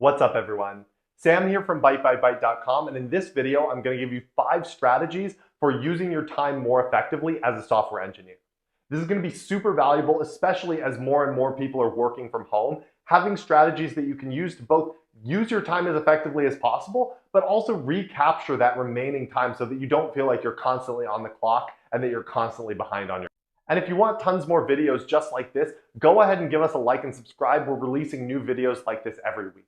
What's up, everyone? Sam here from Byte.com, and in this video, I'm going to give you 5 strategies for using your time more effectively as a software engineer. This is going to be super valuable, especially as more and more people are working from home. Having strategies that you can use to both use your time as effectively as possible, but also recapture that remaining time so that you don't feel like you're constantly on the clock and that you're constantly behind on your. And if you want tons more videos just like this, go ahead and give us a like and subscribe. We're releasing new videos like this every week.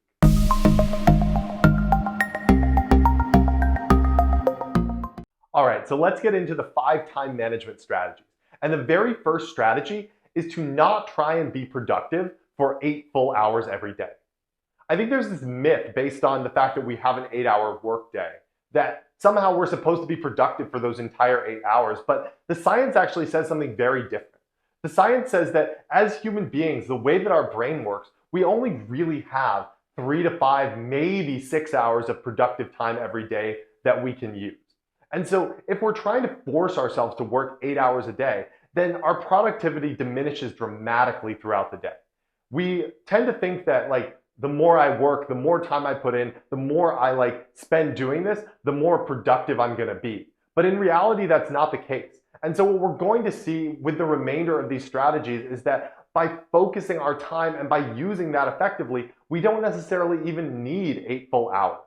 All right, so let's get into the 5 time management strategies. And the very first strategy is to not try and be productive for 8 full hours every day. I think there's this myth based on the fact that we have an 8-hour workday, that somehow we're supposed to be productive for those entire 8 hours, but the science actually says something very different. The science says that as human beings, the way that our brain works, we only really have 3 to 5, maybe 6 hours of productive time every day that we can use. And so if we're trying to force ourselves to work 8 hours a day, then our productivity diminishes dramatically throughout the day. We tend to think that the more I work, the more time I put in, the more I spend doing this, the more productive I'm gonna be. But in reality, that's not the case. And so what we're going to see with the remainder of these strategies is that by focusing our time and by using that effectively, we don't necessarily even need 8 full hours.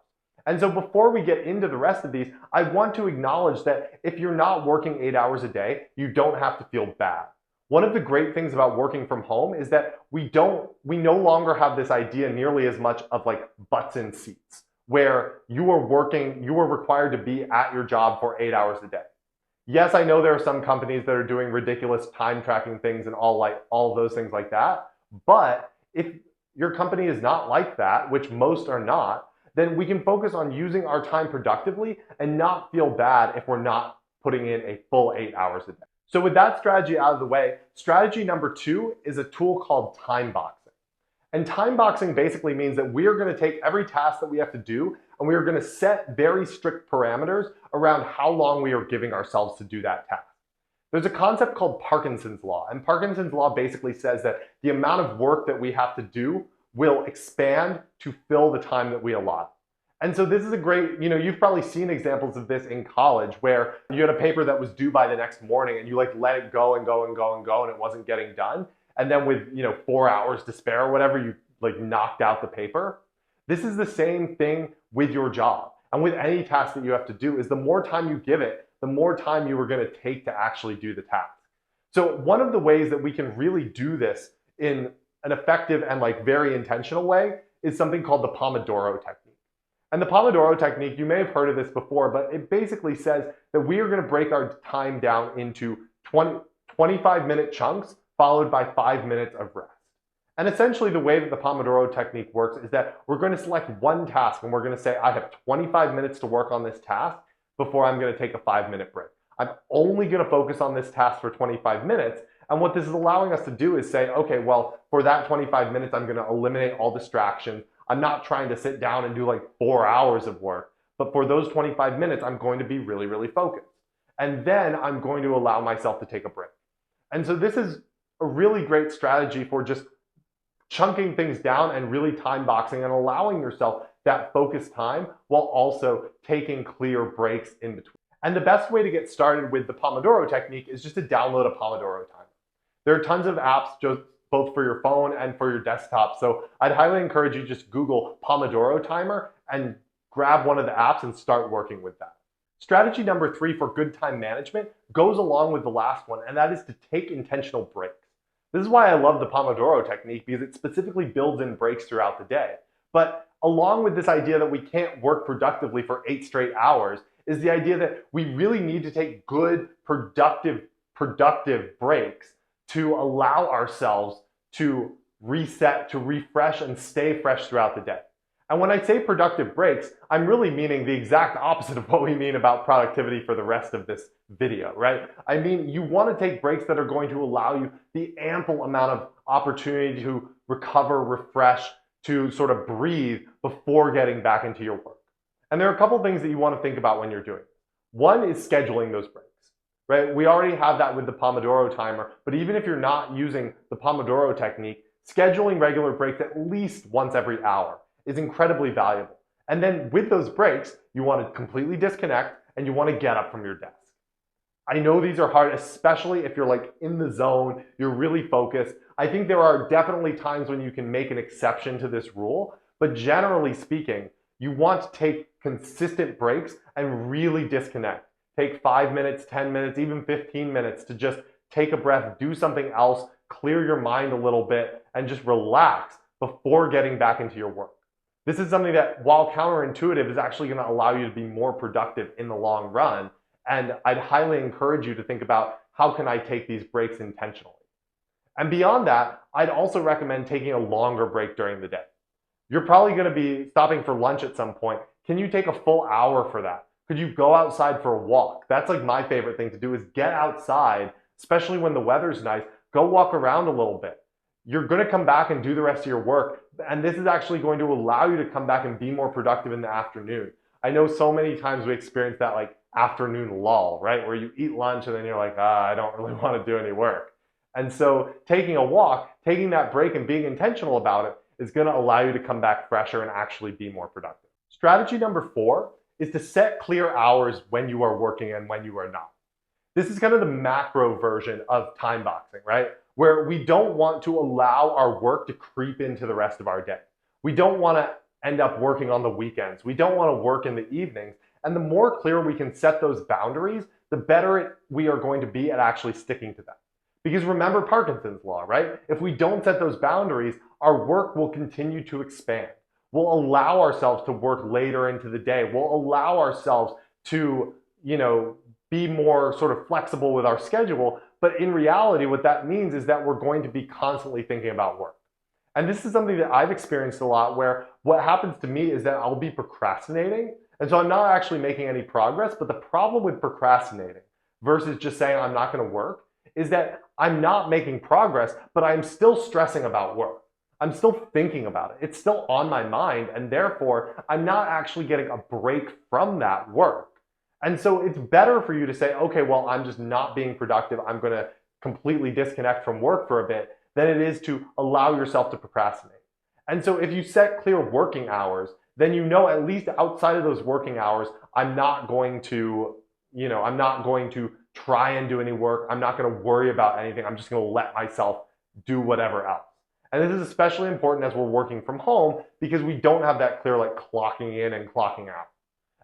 And so before we get into the rest of these, I want to acknowledge that if you're not working 8 hours a day, you don't have to feel bad. One of the great things about working from home is that we no longer have this idea nearly as much of butts in seats, where you are required to be at your job for 8 hours a day. Yes, I know there are some companies that are doing ridiculous time tracking things and all of those things like that, but if your company is not like that, which most are not, then we can focus on using our time productively and not feel bad if we're not putting in a full 8 hours a day. So with that strategy out of the way, strategy number 2 is a tool called time boxing. And time boxing basically means that we are going to take every task that we have to do and we are going to set very strict parameters around how long we are giving ourselves to do that task. There's a concept called Parkinson's Law, and Parkinson's Law basically says that the amount of work that we have to do will expand to fill the time that we allot. And so this is a great, you've probably seen examples of this in college where you had a paper that was due by the next morning and you let it go and go and go and go and it wasn't getting done. And then with 4 hours to spare or whatever, you knocked out the paper. This is the same thing with your job. And with any task that you have to do is the more time you give it, the more time you are going to take to actually do the task. So one of the ways that we can really do this in an effective and very intentional way is something called the Pomodoro technique. And the Pomodoro technique, you may have heard of this before, but it basically says that we are going to break our time down into 25-minute chunks followed by 5 minutes of rest. And essentially the way that the Pomodoro technique works is that we're going to select one task and we're going to say, I have 25 minutes to work on this task before I'm going to take a 5-minute break. I'm only going to focus on this task for 25 minutes. And what this is allowing us to do is say, okay, well, for that 25 minutes, I'm going to eliminate all distractions. I'm not trying to sit down and do 4 hours of work, but for those 25 minutes, I'm going to be really, really focused. And then I'm going to allow myself to take a break. And so this is a really great strategy for just chunking things down and really time boxing and allowing yourself that focused time while also taking clear breaks in between. And the best way to get started with the Pomodoro technique is just to download a Pomodoro timer. There are tons of apps both for your phone and for your desktop. So I'd highly encourage you just Google Pomodoro timer and grab one of the apps and start working with that. Strategy number 3 for good time management goes along with the last one, and that is to take intentional breaks. This is why I love the Pomodoro technique, because it specifically builds in breaks throughout the day. But along with this idea that we can't work productively for 8 straight hours is the idea that we really need to take good, productive breaks to allow ourselves to reset, to refresh, and stay fresh throughout the day. And when I say productive breaks, I'm really meaning the exact opposite of what we mean about productivity for the rest of this video, right? I mean, you want to take breaks that are going to allow you the ample amount of opportunity to recover, refresh, to sort of breathe before getting back into your work. And there are a couple things that you want to think about when you're doing it. One is scheduling those breaks. Right? We already have that with the Pomodoro timer, but even if you're not using the Pomodoro technique, scheduling regular breaks at least once every hour is incredibly valuable. And then with those breaks, you want to completely disconnect and you want to get up from your desk. I know these are hard, especially if you're like in the zone, you're really focused. I think there are definitely times when you can make an exception to this rule, but generally speaking, you want to take consistent breaks and really disconnect. Take 5 minutes, 10 minutes, even 15 minutes to just take a breath, do something else, clear your mind a little bit, and just relax before getting back into your work. This is something that, while counterintuitive, is actually going to allow you to be more productive in the long run. And I'd highly encourage you to think about, how can I take these breaks intentionally? And beyond that, I'd also recommend taking a longer break during the day. You're probably going to be stopping for lunch at some point. Can you take a full hour for that? Could you go outside for a walk? That's like my favorite thing to do, is get outside, especially when the weather's nice. Go walk around a little bit. You're going to come back and do the rest of your work. And this is actually going to allow you to come back and be more productive in the afternoon. I know so many times we experience that like afternoon lull, right? Where you eat lunch and then you're like, I don't really want to do any work. And so taking a walk, taking that break and being intentional about it is going to allow you to come back fresher and actually be more productive. Strategy number 4 is to set clear hours when you are working and when you are not. This is kind of the macro version of time boxing, right? Where we don't want to allow our work to creep into the rest of our day. We don't want to end up working on the weekends. We don't want to work in the evenings. And the more clear we can set those boundaries, the better we are going to be at actually sticking to them. Because remember Parkinson's law, right? If we don't set those boundaries, our work will continue to expand. We'll allow ourselves to work later into the day. We'll allow ourselves to, be more sort of flexible with our schedule. But in reality, what that means is that we're going to be constantly thinking about work. And this is something that I've experienced a lot, where what happens to me is that I'll be procrastinating. And so I'm not actually making any progress. But the problem with procrastinating versus just saying I'm not going to work is that I'm not making progress, but I'm still stressing about work. I'm still thinking about it. It's still on my mind. And therefore, I'm not actually getting a break from that work. And so it's better for you to say, okay, well, I'm just not being productive. I'm going to completely disconnect from work for a bit, than it is to allow yourself to procrastinate. And so if you set clear working hours, then at least outside of those working hours, I'm not going to try and do any work. I'm not going to worry about anything. I'm just going to let myself do whatever else. And this is especially important as we're working from home, because we don't have that clear like clocking in and clocking out.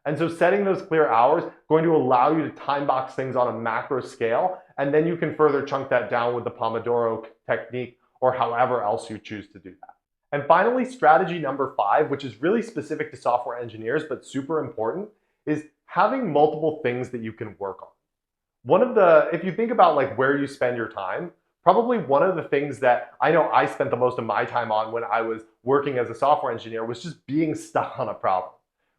And so setting those clear hours going to allow you to time box things on a macro scale, and then you can further chunk that down with the Pomodoro technique or however else you choose to do that. And finally, strategy number 5, which is really specific to software engineers but super important, is having multiple things that you can work on. If you think about like where you spend your time, probably one of the things that I know I spent the most of my time on when I was working as a software engineer was just being stuck on a problem.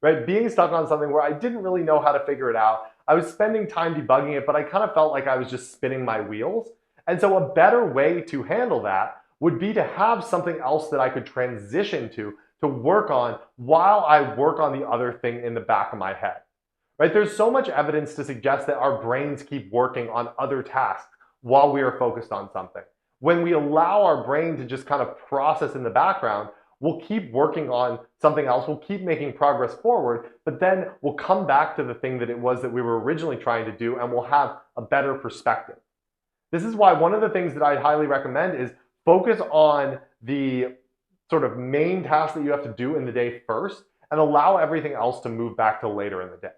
Right? Being stuck on something where I didn't really know how to figure it out. I was spending time debugging it, but I kind of felt like I was just spinning my wheels. And so a better way to handle that would be to have something else that I could transition to work on while I work on the other thing in the back of my head. Right? There's so much evidence to suggest that our brains keep working on other tasks while we are focused on something. When we allow our brain to just kind of process in the background, we'll keep working on something else, we'll keep making progress forward, but then we'll come back to the thing that it was that we were originally trying to do, and we'll have a better perspective. This is why one of the things that I'd highly recommend is focus on the sort of main task that you have to do in the day first, and allow everything else to move back to later in the day.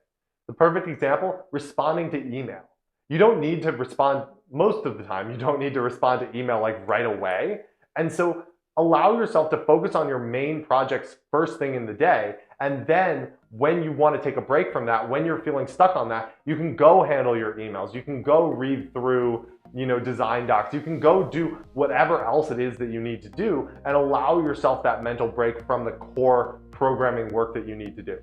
The perfect example, responding to email. You don't need to respond, most of the time, you don't need to respond to email like right away. And so allow yourself to focus on your main projects first thing in the day. And then when you want to take a break from that, when you're feeling stuck on that, you can go handle your emails. You can go read through, design docs. You can go do whatever else it is that you need to do, and allow yourself that mental break from the core programming work that you need to do.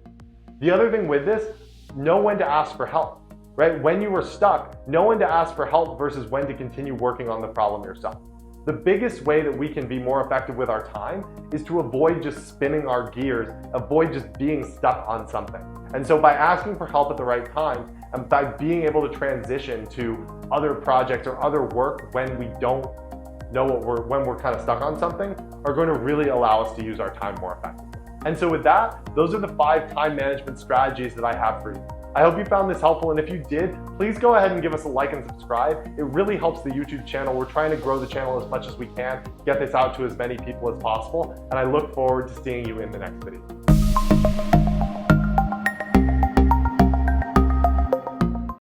The other thing with this, know when to ask for help, right? When you are stuck, know when to ask for help versus when to continue working on the problem yourself. The biggest way that we can be more effective with our time is to avoid just spinning our gears, avoid just being stuck on something. And so by asking for help at the right time, and by being able to transition to other projects or other work when we don't know when we're kind of stuck on something, are going to really allow us to use our time more effectively. And so with that, those are the 5 time management strategies that I have for you. I hope you found this helpful, and if you did, please go ahead and give us a like and subscribe. It really helps the YouTube channel. We're trying to grow the channel as much as we can, get this out to as many people as possible, and I look forward to seeing you in the next video.